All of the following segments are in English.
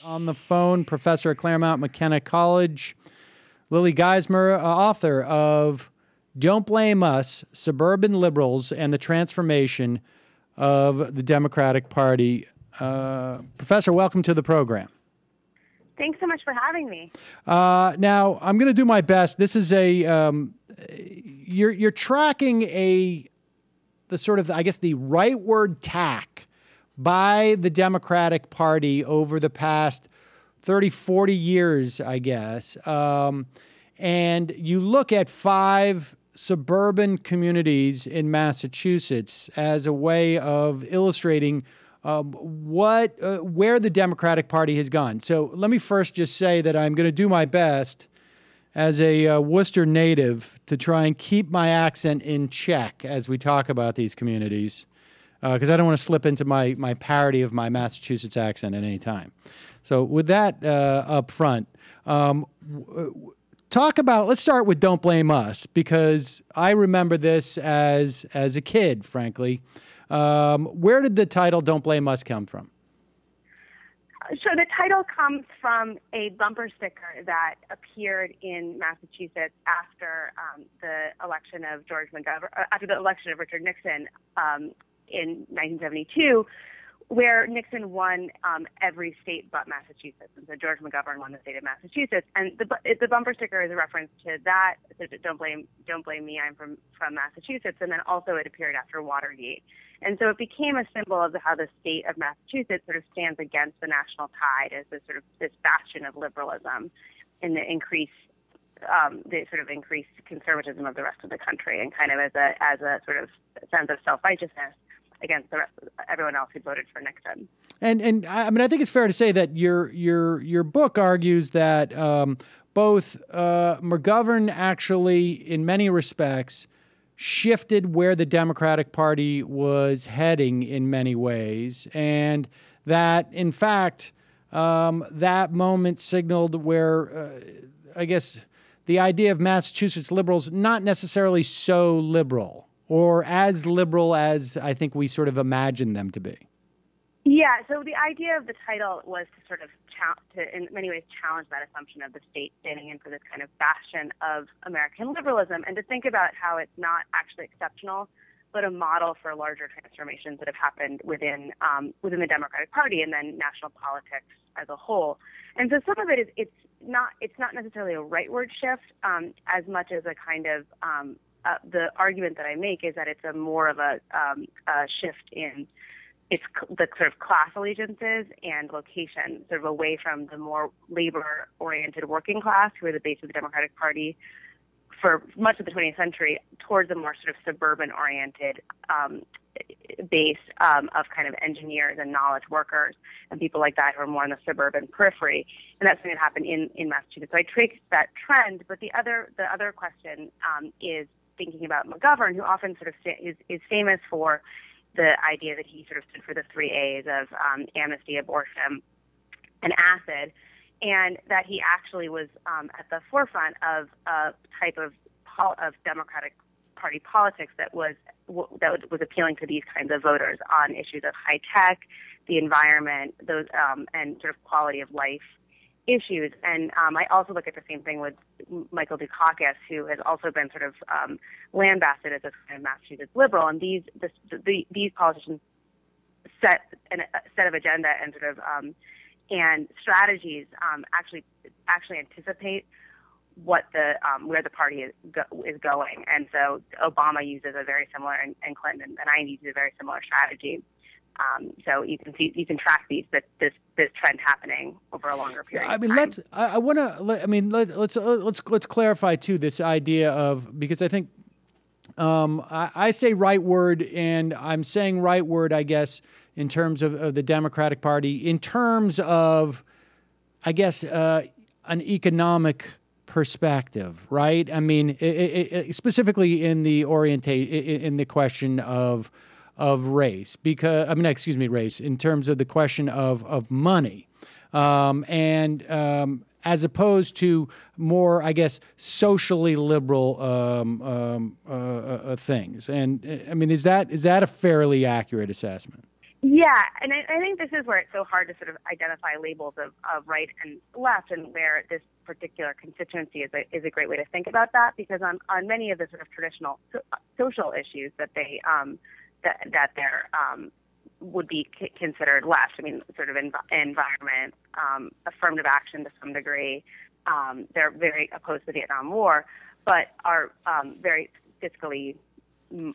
On the phone, professor at Claremont McKenna College, Lily Geismer, author of Don't Blame Us, Suburban Liberals and the Transformation of the Democratic Party. Professor, welcome to the program. Thanks so much for having me. Now, I'm going to do my best. This is you're tracking the rightward tack by the Democratic Party over the past 30, 40 years, I guess. And you look at 5 suburban communities in Massachusetts as a way of illustrating where the Democratic Party has gone. So let me first just say that I'm going to do my best as a Worcester native to try and keep my accent in check as we talk about these communities, because I don't want to slip into my parody of my Massachusetts accent at any time. So with that up front, let's start with Don't Blame Us, because I remember this as a kid, frankly. Where did the title Don't Blame Us come from? So the title comes from a bumper sticker that appeared in Massachusetts after the election of after the election of Richard Nixon in 1972, where Nixon won every state but Massachusetts. And so George McGovern won the state of Massachusetts. And the bumper sticker is a reference to that. So don't blame me, I'm from Massachusetts. And then also it appeared after Watergate. And so it became a symbol of how the state of Massachusetts sort of stands against the national tide as this bastion of liberalism and the increased conservatism of the rest of the country, and kind of as a sort of sense of self-righteousness against the rest of everyone else who voted for Nixon. And I mean, I think it's fair to say that your book argues that both McGovern actually, in many respects, shifted where the Democratic Party was heading in many ways, and that, in fact, that moment signaled where, I guess, the idea of Massachusetts liberals not necessarily so liberal, or as liberal as I think we sort of imagine them to be. Yeah, so the idea of the title was to sort of, in many ways, challenge that assumption of the state standing in for this kind of bastion of American liberalism, and to think about how it's not actually exceptional, but a model for larger transformations that have happened within the Democratic Party and then national politics as a whole. And so some of it is it's not necessarily a rightward shift as much as a kind of the argument that I make is that it's more of a shift in the sort of class allegiances and location, sort of away from the more labor-oriented working class, who are the base of the Democratic Party for much of the 20th century, towards a more sort of suburban-oriented base of kind of engineers and knowledge workers and people like that who are more on the suburban periphery. And that's something that happened in Massachusetts. So I trace that trend. But the other question is thinking about McGovern, who often sort of is famous for the idea that he sort of stood for the 3 A's of amnesty, abortion, and acid, and that he actually was at the forefront of a type of Democratic Party politics that was appealing to these kinds of voters on issues of high tech, the environment, those and sort of quality of life issues. And I also look at the same thing with Michael Dukakis, who has also been sort of lambasted as a kind of Massachusetts liberal. And these politicians set of agenda and sort of and strategies actually anticipate what where the party is going. And so Obama uses a very similar, and Clinton in the 90s used a very similar strategy. So you can track this trend happening over a longer period. I mean, of time. let's clarify too this idea of, because I think I say rightward, and I'm saying rightward, I guess, in terms of the Democratic Party, in terms of, I guess, an economic perspective, right? I mean, specifically in the in the question of race, race, in terms of the question of money, and as opposed to more, I guess, socially liberal things. And I mean, is that a fairly accurate assessment? Yeah, and I think this is where it's so hard to sort of identify labels of right and left, and where this particular constituency is a great way to think about that, because on many of the sort of traditional social issues that they that they're would be considered left. I mean, sort of environment, affirmative action to some degree. They're very opposed to the Vietnam War, but are very fiscally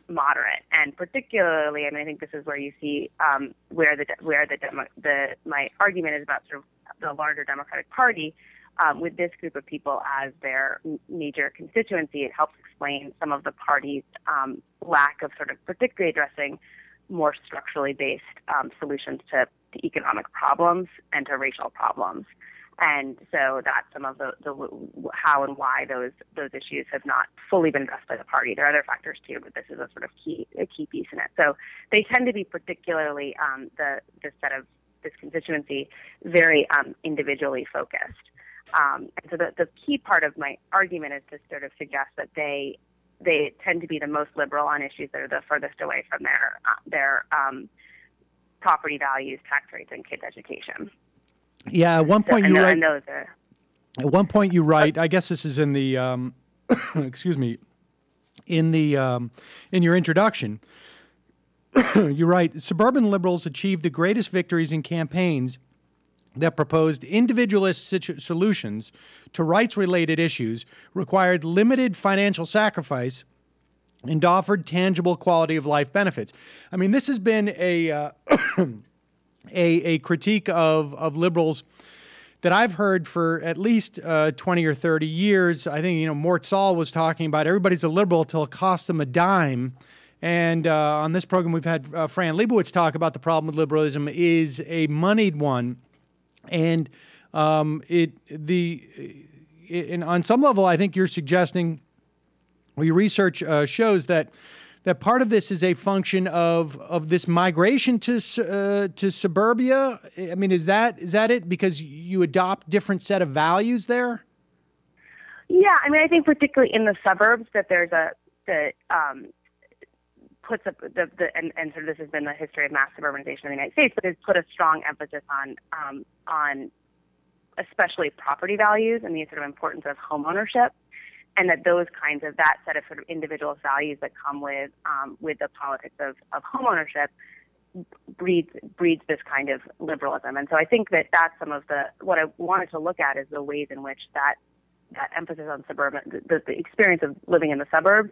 moderate, and particularly, I mean, I think this is where you see where my argument is about sort of the larger Democratic Party with this group of people as their major constituency. It helps explain some of the party's lack of sort of particularly addressing more structurally based solutions to economic problems and to racial problems. And so that's some of the how and why those issues have not fully been addressed by the party. There are other factors too, but this is a sort of key piece in it. So they tend to be particularly this constituency very individually focused. And so the key part of my argument is to sort of suggest that they tend to be the most liberal on issues that are the furthest away from their property values, tax rates, and kids' education. Yeah, at one point you write. At one point you write. I guess this is in the excuse me, in your introduction. You write, suburban liberals achieved the greatest victories in campaigns that proposed individualist solutions to rights-related issues, required limited financial sacrifice, and offered tangible quality of life benefits. I mean, this has been a critique of liberals that I've heard for at least 20 or 30 years. I think, Mort Saul was talking about everybody's a liberal till it costs them a dime. And on this program, we've had Fran Lebowitz talk about the problem with liberalism is a moneyed one. And on some level, I think you're suggesting, or your research shows that part of this is a function of this migration to suburbia. I mean, is that it? Because you adopt different set of values there. Yeah, I mean, I think particularly in the suburbs that there's puts up and sort of this has been the history of mass suburbanization in the United States, but it's put a strong emphasis on especially property values and the sort of importance of home ownership. And that that set of sort of individualist values that come with the politics of homeownership breeds this kind of liberalism. And so I think that that's some of what I wanted to look at is the ways in which that emphasis on suburban, the experience of living in the suburbs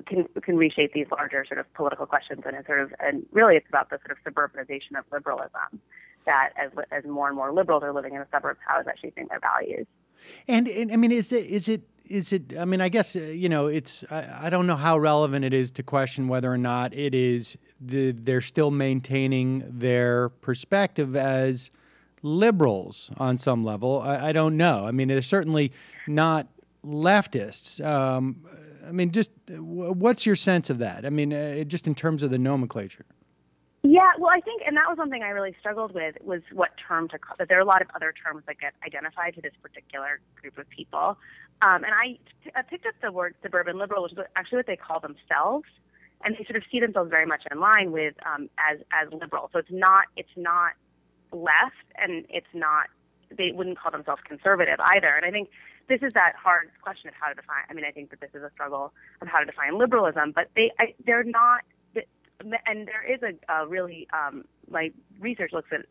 can reshape these larger sort of political questions. And really it's about the sort of suburbanization of liberalism, that as more and more liberals are living in the suburbs, how is that shaping their values? And I mean, is it, I mean, I guess, I don't know how relevant it is to question whether or not it is they're still maintaining their perspective as liberals on some level. I don't know. I mean, they're certainly not leftists. I mean, just what's your sense of that? I mean, just in terms of the nomenclature. Yeah, well, I think, and that was something I really struggled with, was what term to call. That there are a lot of other terms that get identified to this particular group of people. And I picked up the word suburban liberal, which is actually what they call themselves, and they sort of see themselves very much in line with as liberal. So it's not left, and they wouldn't call themselves conservative either. And I think this is that hard question of how to define. I mean, I think that this is a struggle of how to define liberalism, but they're not. And there is a really, my research looks at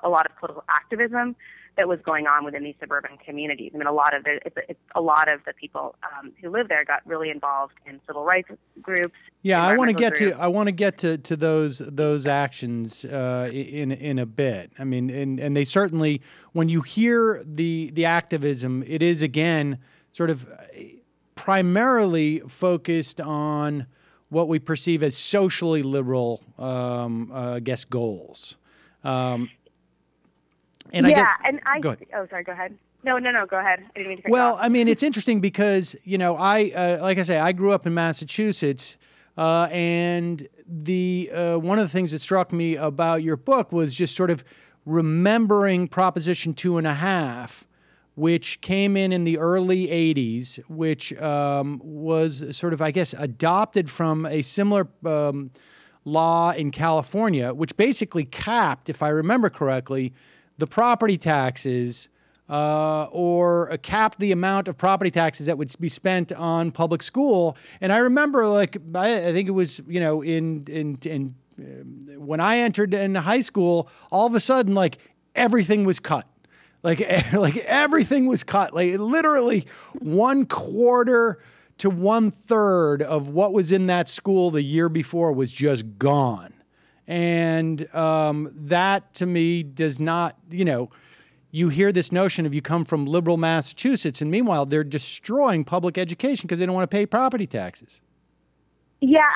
a lot of political activism that was going on within these suburban communities. I mean, a lot of the people who live there got really involved in civil rights groups. Yeah, I want to get to those actions in a bit. I mean, and they certainly, when you hear the activism, it is again sort of primarily focused on what we perceive as socially liberal, I guess, goals. Go ahead. No, go ahead. I didn't mean to cut you off. I mean, it's interesting because, like I say, I grew up in Massachusetts, and one of the things that struck me about your book was just sort of remembering Proposition 2.5, which came in the early 80s, which was sort of, I guess, adopted from a similar law in California, which basically capped, if I remember correctly, the property taxes or capped the amount of property taxes that would be spent on public school. And I remember, like, I think it was, you know, when I entered in high school, all of a sudden, like, everything was cut. Like everything was cut. Like literally 1/4 to 1/3 of what was in that school the year before was just gone. And that to me does not, you know, you hear this notion of you come from liberal Massachusetts, and meanwhile they're destroying public education because they don't want to pay property taxes. Yeah,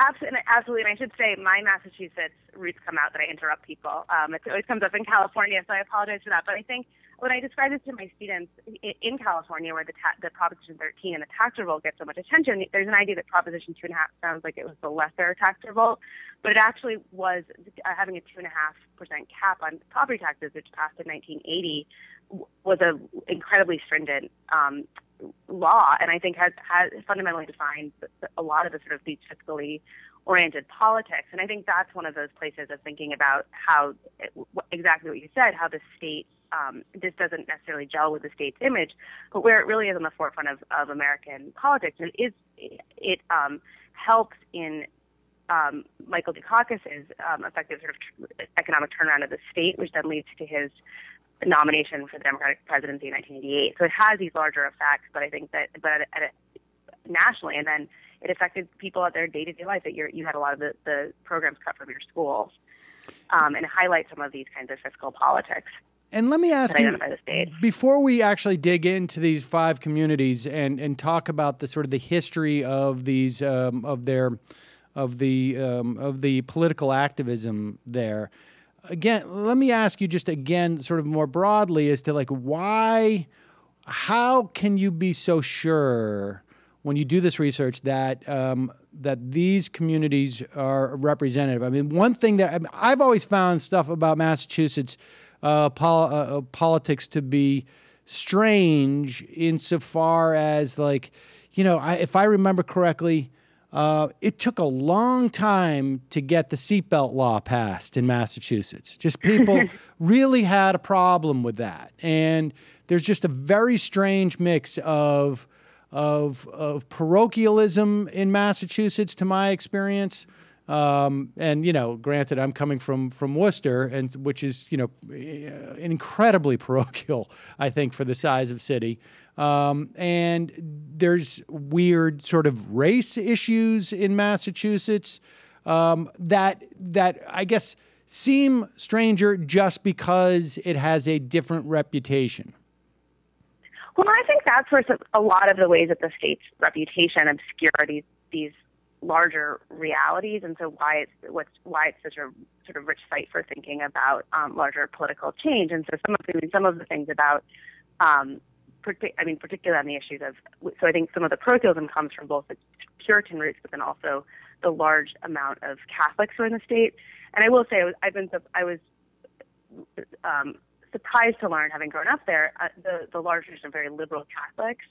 absolutely. And I should say my Massachusetts roots come out that I interrupt people. It always comes up in California, so I apologize for that. But I think when I describe this to my students in California, where the Proposition 13 and the tax revolt get so much attention, there's an idea that Proposition 2.5 sounds like it was the lesser tax revolt, but it actually was having a 2.5% cap on property taxes, which passed in 1980, was a incredibly stringent law, and I think has fundamentally defined a lot of the sort of these fiscally oriented politics. And I think that's one of those places of thinking about how exactly what you said, how the state, this doesn't necessarily gel with the state's image, but where it really is on the forefront of American politics. And it helps in Michael Dukakis's effective sort of economic turnaround of the state, which then leads to his nomination for the Democratic presidency in 1988. So it has these larger effects, but I think that, nationally, and then it affected people at their day-to-day life. That you had a lot of the programs cut from your schools, and highlight some of these kinds of fiscal politics. And let me ask you, before we actually dig into these 5 communities and talk about the sort of the history of these of the political activism there. Again, let me ask you just again, sort of more broadly, as to like how can you be so sure when you do this research that that these communities are representative? I mean, one thing that I've always found stuff about Massachusetts politics to be strange insofar as, like, you know, if I remember correctly, it took a long time to get the seatbelt law passed in Massachusetts. Just people really had a problem with that. And there's just a very strange mix of parochialism in Massachusetts, to my experience. And, you know, granted, I'm coming from Worcester, and which is, you know, incredibly parochial, I think, for the size of city. And there's weird sort of race issues in Massachusetts that I guess seem stranger just because it has a different reputation. Well, I think that's where a lot of the ways that the state's reputation obscure these larger realities, and so why it's such a sort of rich site for thinking about larger political change. And so some of the things about particularly on the issues of, so I think some of the parochialism comes from both the Puritan roots, but then also the large amount of Catholics who are in the state. And I will say, I was surprised to learn, having grown up there, the large tradition of very liberal Catholics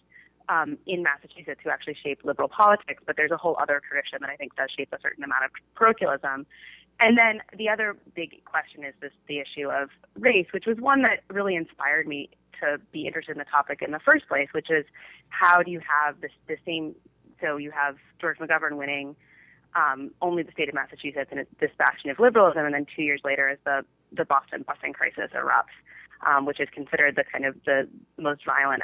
in Massachusetts who actually shape liberal politics. But there's a whole other tradition that I think does shape a certain amount of parochialism. And then the other big question is the issue of race, which was one that really inspired me to be interested in the topic in the first place, which is how do you have the same, so you have George McGovern winning only the state of Massachusetts and this bastion of liberalism, and then 2 years later as the Boston busing crisis erupts, which is considered the kind of the most violent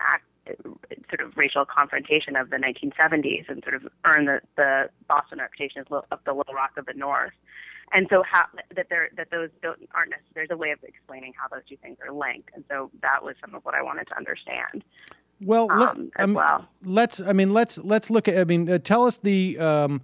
sort of racial confrontation of the 1970s, and sort of earned the Boston reputation as the Little Rock of the North. And so those aren't necessarily, there's a way of explaining how those two things are linked. And so that was some of what I wanted to understand. Well, let's look at, tell us the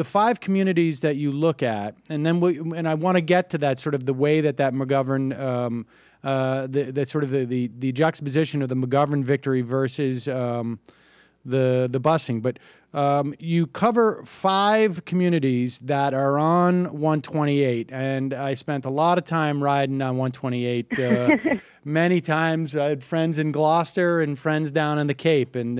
5 communities that you look at, and then and I want to get to that sort of the way that McGovern, the sort of the juxtaposition of the McGovern victory versus the busing. But You cover 5 communities that are on 128, and I spent a lot of time riding on 128. Many times I had friends in Gloucester and friends down in the Cape, and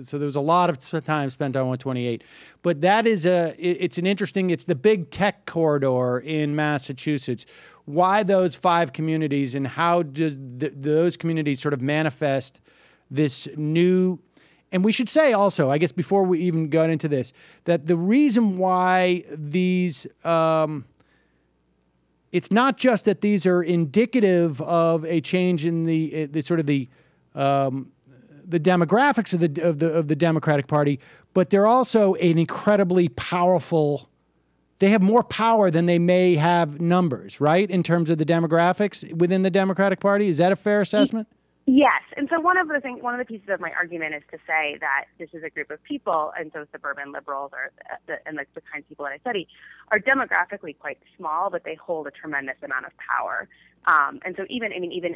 so there was a lot of time spent on 128. But that is it's the big tech corridor in Massachusetts. Why those 5 communities, and how does those communities sort of manifest this new? And we should say also, I guess before we even got into this, that the reason why these, it's not just that these are indicative of a change in the demographics of the Democratic Party, but they're also an incredibly powerful. They have more power than they may have numbers, right? In terms of the demographics within the Democratic Party, is that a fair assessment? Yes, and so one of the pieces of my argument is to say that this is a group of people, and so suburban liberals the kinds of people that I study are demographically quite small, but they hold a tremendous amount of power. And so even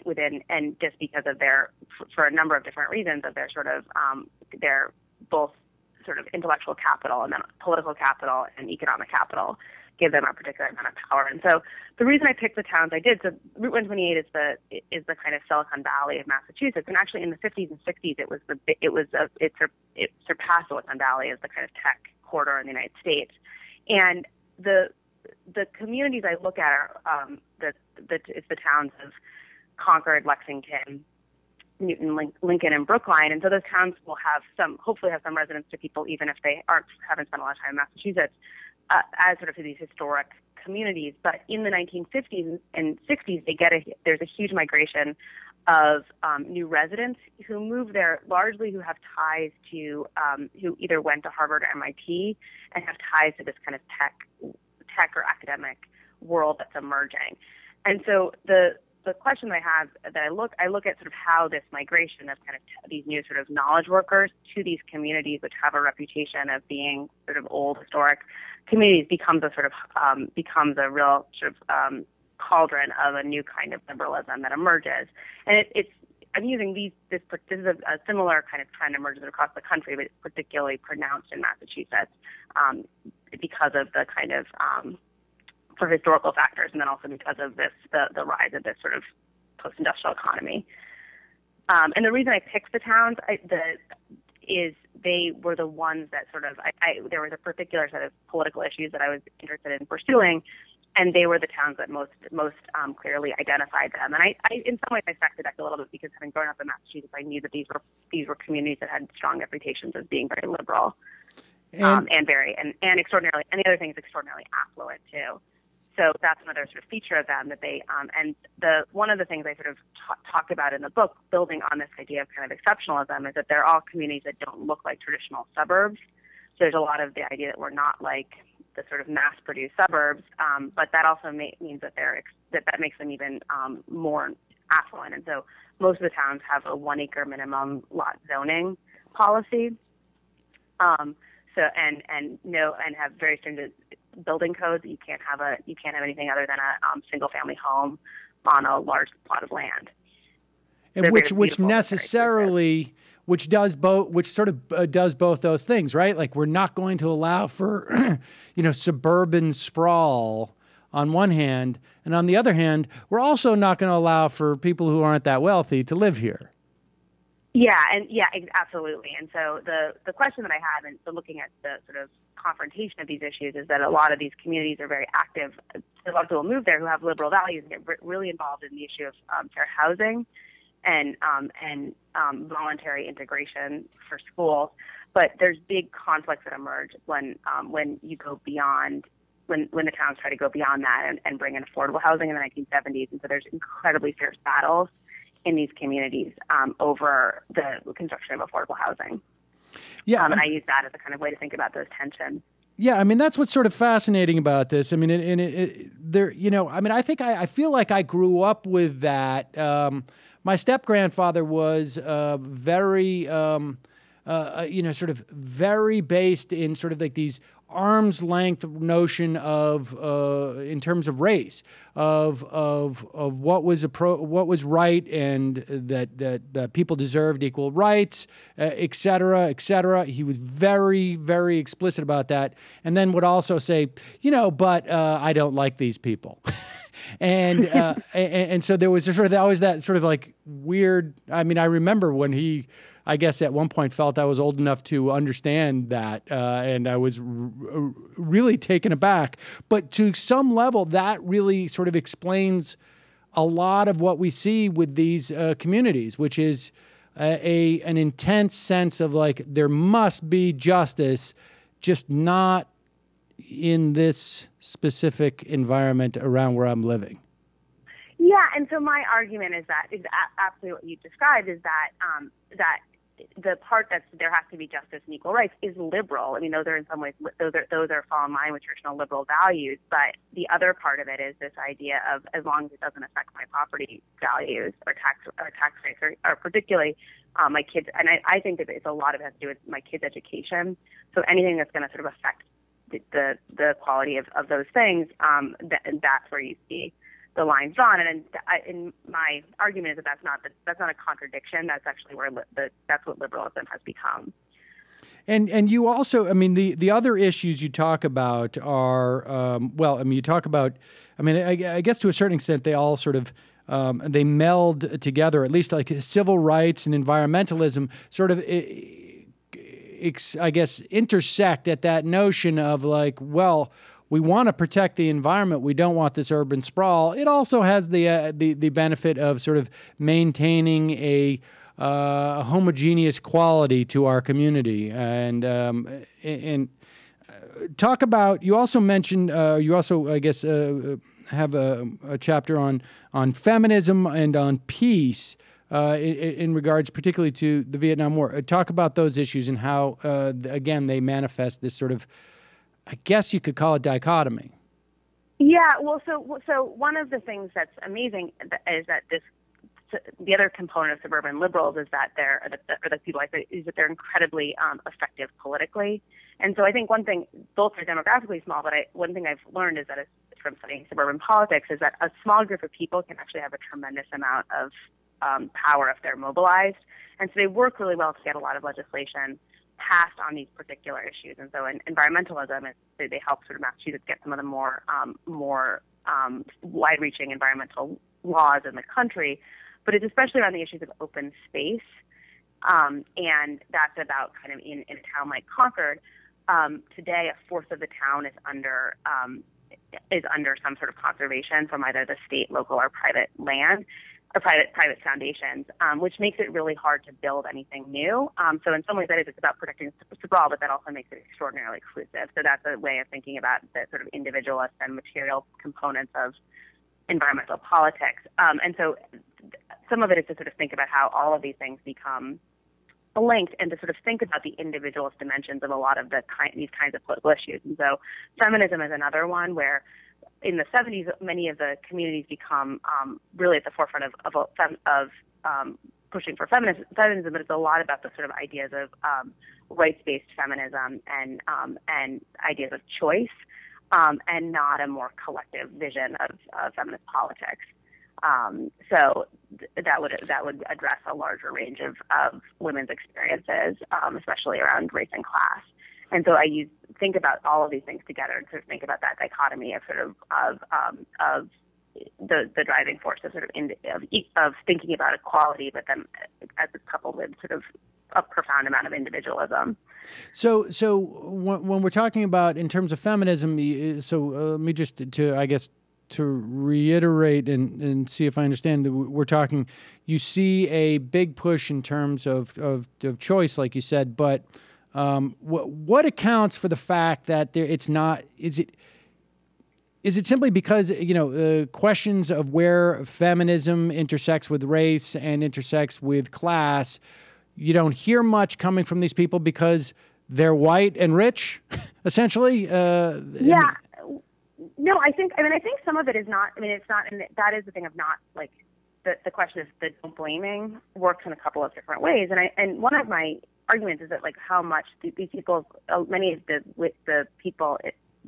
within, and just because of for a number of different reasons, of their their both sort of intellectual capital and then political capital and economic capital give them a particular amount of power. And so the reason I picked the towns I did, so Route 128 is the kind of Silicon Valley of Massachusetts, and actually in the 50s and 60s it surpassed Silicon Valley as the kind of tech corridor in the United States. And the communities I look at are it's the towns of Concord, Lexington, Newton, Lincoln, and Brookline, and so those towns will hopefully have some resonance to people, even if they haven't spent a lot of time in Massachusetts, as sort of these historic communities. But in the 1950s and 60s, there's a huge migration of new residents who move there, largely who have ties to who either went to Harvard or MIT and have ties to this kind of tech or academic world that's emerging. And so the question I have that I look at sort of how this migration of kind of these new sort of knowledge workers to these communities, which have a reputation of being sort of old historic communities, becomes a real sort of cauldron of a new kind of liberalism that emerges. And I'm using this is a similar kind of trend emerges across the country, but it's particularly pronounced in Massachusetts because of the kind of for historical factors, and then also because of the rise of this sort of post-industrial economy. And the reason I picked the towns is they were the ones that sort of there was a particular set of political issues that I was interested in pursuing, and they were the towns that most clearly identified them. And I in some ways I stacked the deck a little bit because having grown up in Massachusetts, I knew that these were communities that had strong reputations as being very liberal and extraordinarily, and the other thing is extraordinarily affluent too. So that's another sort of feature of them that they one of the things I sort of talk about in the book, building on this idea of kind of exceptionalism, is that they're all communities that don't look like traditional suburbs. So there's a lot of the idea that we're not like the sort of mass-produced suburbs, but that also means that that makes them even more affluent. And so most of the towns have a 1-acre minimum lot zoning policy. And have very stringent building codes. You can't have anything other than a single family home on a large plot of land. And which necessarily does both those things, right? Like, we're not going to allow for suburban sprawl on one hand, and on the other hand, we're also not going to allow for people who aren't that wealthy to live here. Yeah, absolutely. And so the question that I have in looking at the sort of confrontation of these issues is that a lot of these communities are very active. A lot of people move there who have liberal values and get really involved in the issue of fair housing and voluntary integration for schools. But there's big conflicts that emerge when you go beyond when the towns try to go beyond that and bring in affordable housing in the 1970s. And so there's incredibly fierce battles in these communities over the construction of affordable housing. Yeah, and I use that as a kind of way to think about those tensions. Yeah, I mean, that's what's sort of fascinating about this. I mean, I feel like I grew up with that. My step-grandfather was very, sort of very based in sort of like these arm's length notion of in terms of race, of what was right, and that people deserved equal rights, et cetera, et cetera. He was very, very explicit about that, and then would also say, but I don't like these people. And so there was always that sort of like weird. I mean, I remember when he, I guess at one point, felt I was old enough to understand that, and I was really taken aback. But to some level, that really sort of explains a lot of what we see with these communities, which is an intense sense of like there must be justice, just not in this specific environment around where I'm living. Yeah, and so my argument is absolutely what you described, is that that the part that there has to be justice and equal rights is liberal. I mean, those are in some ways those are fall in line with traditional liberal values. But the other part of it is this idea of, as long as it doesn't affect my property values or tax rates, or particularly my kids. And I think that a lot of it has to do with my kids' education. So anything that's going to sort of affect the quality of those things, that's where you see the lines drawn. And in my argument is that that's not a contradiction. That's actually where that's what liberalism has become. And you also, I mean, the other issues you talk about are, you talk about, I guess to a certain extent they all sort of they meld together, at least like civil rights and environmentalism sort of, I guess, intersect at that notion of like, well, we want to protect the environment. We don't want this urban sprawl. It also has the benefit of sort of maintaining a homogeneous quality to our community. And talk about. You also mentioned. You also, I guess, have a chapter on feminism and on peace. In regards particularly to the Vietnam War. Talk about those issues and how, again, they manifest this sort of, I guess you could call it dichotomy. Yeah, well, so one of the things that's amazing is that the other component of suburban liberals is that they're incredibly effective politically. And so I think one thing, both are demographically small, but one thing I've learned is that from studying suburban politics is that a small group of people can actually have a tremendous amount of power if they're mobilized. And so they work really well to get a lot of legislation passed on these particular issues. And so in environmentalism, they help sort of Massachusetts get some of the more wide-reaching environmental laws in the country. But it's especially around the issues of open space. And that's about kind of in a town like Concord. Today, a fourth of the town is under some sort of conservation from either the state, local, or private land, or private foundations, which makes it really hard to build anything new. So in some ways, it's about protecting sprawl, but that also makes it extraordinarily exclusive. So that's a way of thinking about the sort of individualist and material components of environmental politics. And so some of it is to sort of think about how all of these things become linked, and to sort of think about the individualist dimensions of a lot of these kinds of political issues. And so feminism is another one where in the 70s, many of the communities become really at the forefront of pushing for feminism, but it's a lot about the sort of ideas of rights-based feminism and ideas of choice, and not a more collective vision of feminist politics. So that would address a larger range of women's experiences, especially around race and class. And so think about all of these things together and sort of think about that dichotomy of sort of the driving force of sort of thinking about equality, but then as it's coupled with sort of a profound amount of individualism. So when we're talking about in terms of feminism, let me just to reiterate and see if I understand that we're talking. You see a big push in terms of choice, like you said, but what accounts for the fact that it's not? Is it simply because questions of where feminism intersects with race and intersects with class? You don't hear much coming from these people because they're white and rich, essentially. Yeah. No, I think some of it is not. I mean, it's not, and that is the thing of not like the question of the don't blaming works in a couple of different ways. And one of my arguments is that like how much these people, many of the people,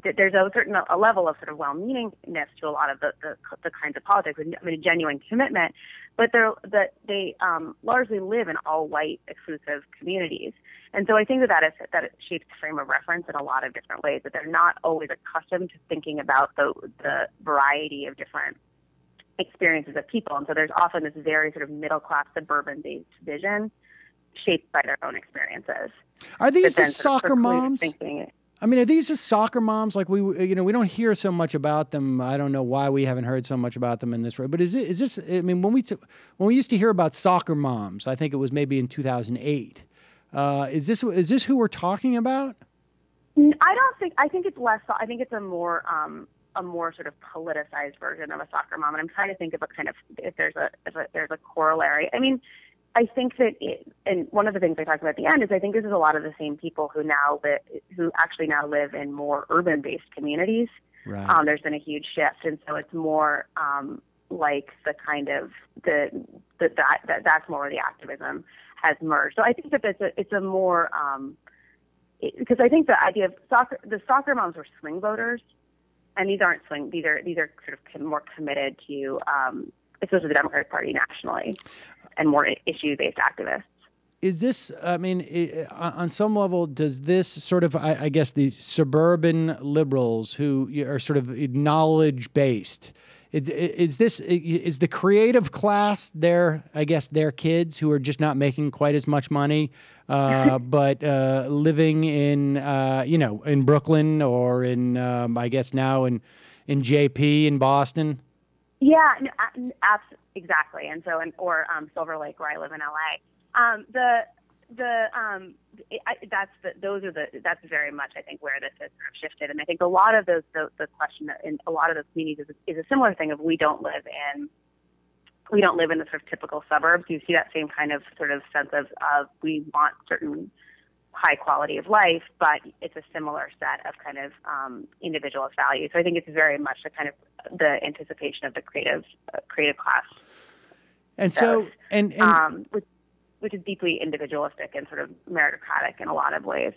there's a level of sort of well-meaningness to a lot of the kinds of politics. I mean, a genuine commitment, but they largely live in all-white exclusive communities. And so I think that it shapes the frame of reference in a lot of different ways, that they're not always accustomed to thinking about the variety of different experiences of people. And so there's often this very sort of middle-class, suburban-based vision shaped by their own experiences. Are these the soccer moms? I mean, are these just soccer moms? Like we don't hear so much about them. I don't know why we haven't heard so much about them in this way. But is this? I mean, when we used to hear about soccer moms, I think it was maybe in 2008. Is this who we're talking about? I don't think. I think it's less. I think it's a more sort of politicized version of a soccer mom. And I'm trying to think of if there's a corollary. I mean, I think that and one of the things I talked about at the end is I think this is a lot of the same people who actually now live in more urban-based communities. Right. There's been a huge shift, and so it's more like the kind of that's more where the activism has merged. So I think that it's a more because I think the idea of the soccer moms were swing voters, and these aren't swing. These are sort of more committed to especially the Democratic Party nationally, and more issue-based activists. Is this, I mean, on some level, does this sort of, I guess, the suburban liberals who are sort of knowledge-based, is the creative class their kids who are just not making quite as much money, but living in, in Brooklyn or in, I guess now in JP in Boston? Yeah, no, exactly. And so, or Silver Lake, where I live in LA. That's very much, I think, where this has sort of shifted. And I think a lot of the question in a lot of those communities is a similar thing of we don't live in the sort of typical suburbs. You see that same kind of sort of sense of we want certain high quality of life, but it's a similar set of kind of individualist values. So I think it's very much the kind of the anticipation of the creative class. And so, which is deeply individualistic and sort of meritocratic in a lot of ways.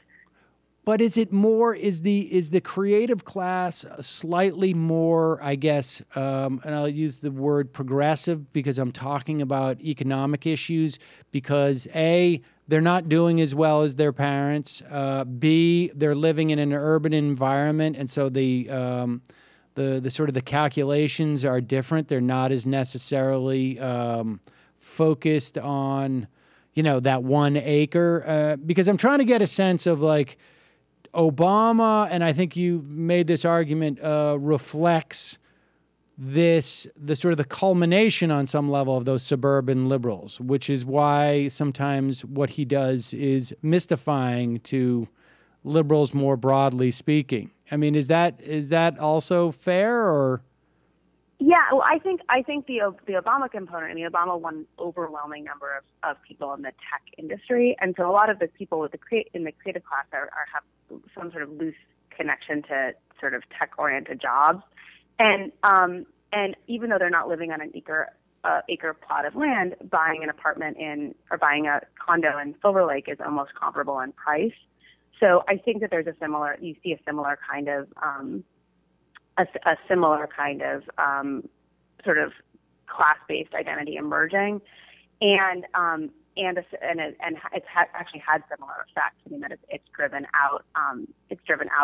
But is the creative class slightly more, I guess, and I'll use the word progressive because I'm talking about economic issues, because A, they're not doing as well as their parents, B, they're living in an urban environment, and so the sort of the calculations are different. They're not as necessarily focused on, that 1 acre, because I'm trying to get a sense of like Obama, and I think you made this argument, reflects the sort of the culmination on some level of those suburban liberals, which is why sometimes what he does is mystifying to liberals more broadly speaking. I mean, is that also fair, or? Yeah, well, I think the Obama component, and the Obama won an overwhelming number of people in the tech industry, and so a lot of the people in the creative class have some sort of loose connection to sort of tech-oriented jobs, and even though they're not living on an acre plot of land, buying an apartment or buying a condo in Silver Lake is almost comparable in price. So I think that you see a similar kind of sort of class-based identity emerging, and it's actually had similar effects. I mean, that it's driven out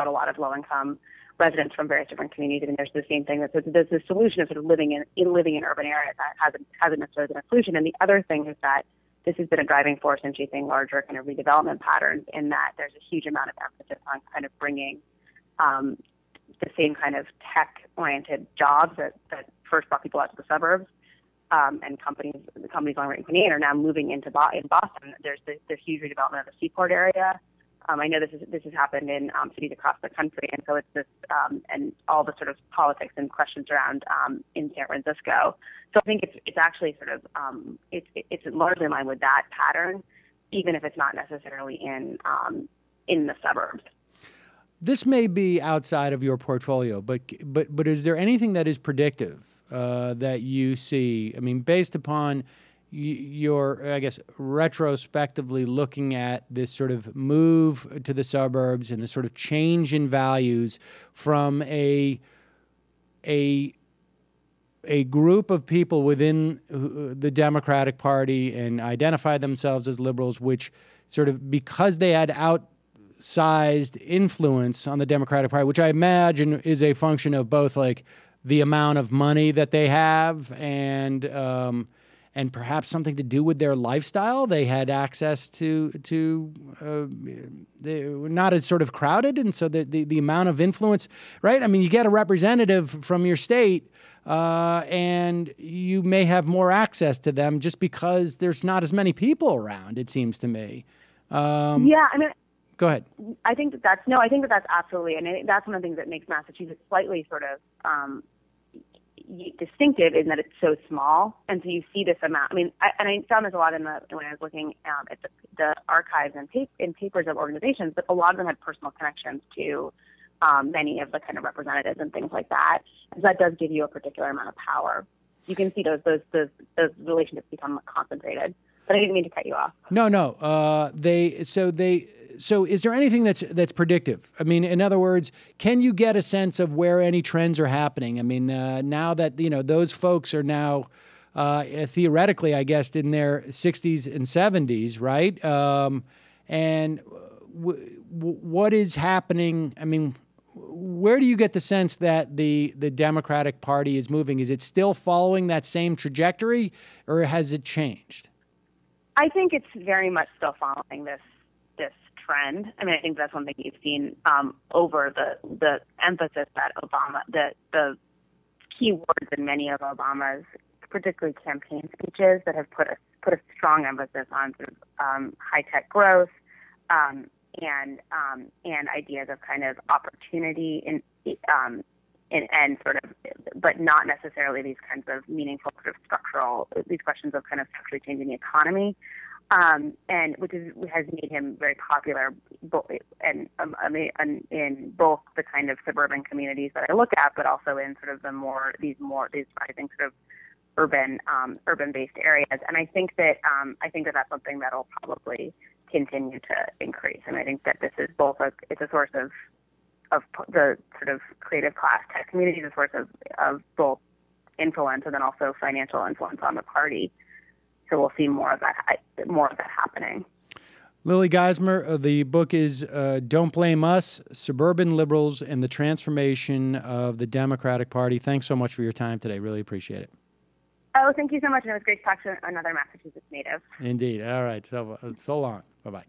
a lot of low-income residents from various different communities. I mean, there's the same thing that there's this solution of sort of living in urban areas that hasn't necessarily been a solution. And the other thing is that this has been a driving force in shaping larger kind of redevelopment patterns, in that there's a huge amount of emphasis on kind of bringing the same kind of tech-oriented jobs that first brought people out to the suburbs, and the companies on Route 28 are now moving into Boston. There's this huge redevelopment of the Seaport area. I know this has happened in cities across the country, and so it's this and all the sort of politics and questions around in San Francisco. So I think it's actually sort of it's largely in line with that pattern, even if it's not necessarily in the suburbs. This may be outside of your portfolio, but is there anything that is predictive that you see? I mean, based upon your, I guess, retrospectively looking at this sort of move to the suburbs and the sort of change in values from a group of people within the Democratic Party and identify themselves as liberals, which sort of, because they had outsized influence on the Democratic Party, which I imagine is a function of both like the amount of money that they have and perhaps something to do with their lifestyle. They had access to they were not as sort of crowded, and so the amount of influence, right? I mean, you get a representative from your state, and you may have more access to them just because there's not as many people around, it seems to me. Yeah, I mean, go ahead. I think that's absolutely, and I think that's one of the things that makes Massachusetts slightly sort of distinctive, in that it's so small, and so you see this amount. I mean, I found this a lot when I was looking at the archives and papers of organizations, but a lot of them had personal connections to many of the kind of representatives and things like that. And so that does give you a particular amount of power. You can see those relationships become concentrated. But I didn't mean to cut you off. No. So is there anything that's predictive? I mean, in other words, can you get a sense of where any trends are happening? I mean, now that, those folks are now theoretically, I guess, in their 60s and 70s, right? And what is happening? I mean, where do you get the sense that the Democratic Party is moving? Is it still following that same trajectory, or has it changed? I think it's very much still following this trend. I mean, I think that's one thing you've seen over the emphasis that Obama, the key words in many of Obama's, particularly campaign speeches, that have put a strong emphasis on sort of high-tech growth and ideas of kind of opportunity and sort of, but not necessarily these kinds of meaningful sort of these questions of kind of structurally changing the economy, and which has made him very popular, in both the kind of suburban communities that I look at, but also in sort of these rising sort of urban-based areas. And I think that that's something that'll probably continue to increase. And I think that this is both it's a source of the sort of creative class tech community, a source of both influence and then also financial influence on the party. So we'll see more of that happening. Lily Geismer, the book is Don't Blame Us, Suburban Liberals and the Transformation of the Democratic Party. Thanks so much for your time today. Really appreciate it. Oh, thank you so much. And it was great to talk to another Massachusetts native. Indeed. All right. So long. Bye-bye.